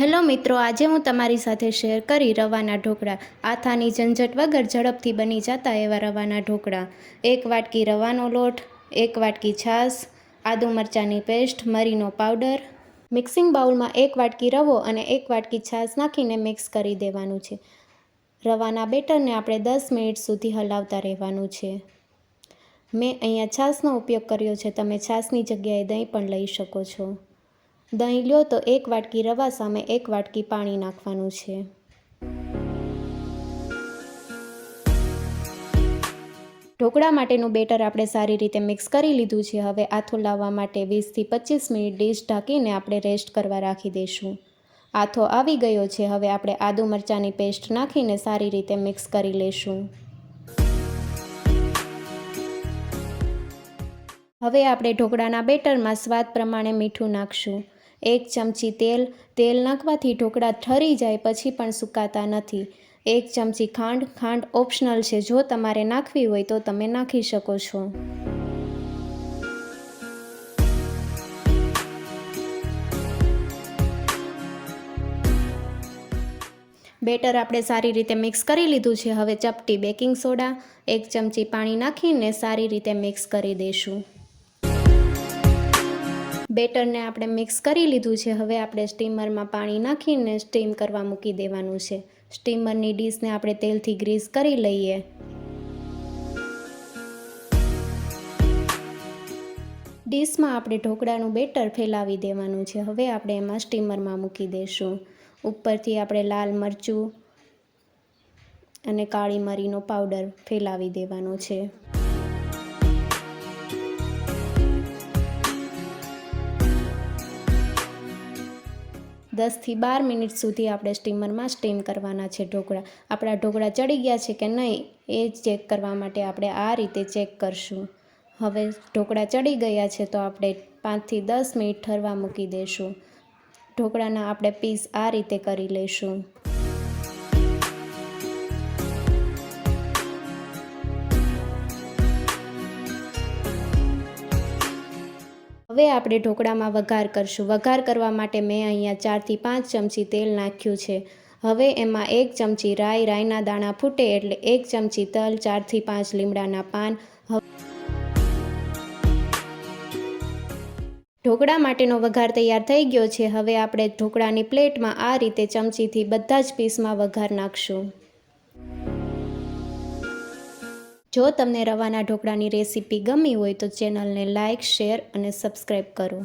Hello મિત્રો, આજે હું તમારી સાથે શેર કરી રવાના ઢોકળા। આથાની ઝંઝટ વગર ઝડપથી બની જતા એવા રવાના ઢોકળા। 1 વાટકી રવાનો લોટ, 1 વાટકી છાશ, આદુ મરચાંની પેસ્ટ, મરીનો પાવડર। મિક્સિંગ બાઉલમાં 1 વાટકી રવો અને 1 વાટકી છાશ નાખીને મિક્સ કરી દેવાનું છે। રવાના બેટરને આપણે 10 મિનિટ સુધી હલાવતા રહેવાનું છે। મેં અહીંયા છાશનો ઉપયોગ કર્યો છે, તમે છાશની જગ્યાએ દહીં પણ લઈ શકો છો। દહીં લ્યો તો 1 વાટકી રવા સામે 1 વાટકી પાણી નાખવાનું છે। ઢોકળા માટેનું બેટર આપણે સારી રીતે મિક્સ કરી લીધું છે। હવે આથો લાવવા માટે 20 થી 25 મિનિટ ડીશ ઢાંકીને આપણે રેસ્ટ કરવા રાખી દઈશું। આથો આવી ગયો છે। હવે આપણે આદુ મરચાંની પેસ્ટ નાખીને સારી રીતે મિક્સ કરી લઈશું। હવે આપણે ઢોકળાના બેટરમાં સ્વાદ પ્રમાણે મીઠું નાખશું। 1 ચમચી તેલ નાખવાથી ઢોકળા ઠરી જાય પછી પણ સુકાતા નથી। 1 ચમચી ખાંડ ઓપ્શનલ છે, જો તમારે નાખવી હોય તો તમે નાખી શકો છો। બેટર આપણે સારી રીતે મિક્સ કરી લીધું છે। હવે ચપટી બેકિંગ સોડા, 1 ચમચી પાણી નાખીને સારી રીતે મિક્સ કરી દઈશું। બેટરને આપણે મિક્સ કરી લીધું છે। હવે આપણે સ્ટીમરમાં પાણી નાખીને સ્ટીમ કરવા મૂકી દેવાનું છે। સ્ટીમરની ડીશને આપણે તેલથી ગ્રીસ કરી લઈએ। ડીશમાં આપણે ઢોકળાનું બેટર ફેલાવી દેવાનું છે। હવે આપણે એમાં સ્ટીમરમાં મૂકી દઈશું। ઉપરથી આપણે લાલ મરચું અને કાળી મરીનો પાવડર ફેલાવી દેવાનો છે। 10 થી 12 મિનિટ સુધી આપણે સ્ટીમરમાં સ્ટીમ કરવાના છે ઢોકળા। આપણા ઢોકળા ચડી ગયા છે કે નહીં એ ચેક કરવા માટે આપણે આ રીતે ચેક કરશું। હવે ઢોકળા ચડી ગયા છે તો આપણે 5 થી 10 મિનિટ ઠરવા મૂકી દઈશું। ઢોકળાના આપણે પીસ આ રીતે કરી લઈશું। હવે આપણે ઢોકળામાં વઘાર કરશું। વઘાર કરવા માટે મેં અહીંયા 4 થી 5 ચમચી તેલ નાખ્યું છે। હવે એમાં 1 ચમચી રાઈના દાણા ફૂટે એટલે 1 ચમચી તલ, 4 થી 5 લીમડાના પાન। ઢોકળા માટેનો વઘાર તૈયાર થઈ ગયો છે। હવે આપણે ઢોકળાની પ્લેટમાં આ રીતે ચમચીથી બધા જ પીસમાં વઘાર નાખશું। જો તમને રવાના ઢોકળાની રેસીપી ગમી હોય તો ચેનલને લાઇક, શેર અને સબસ્ક્રાઈબ કરો।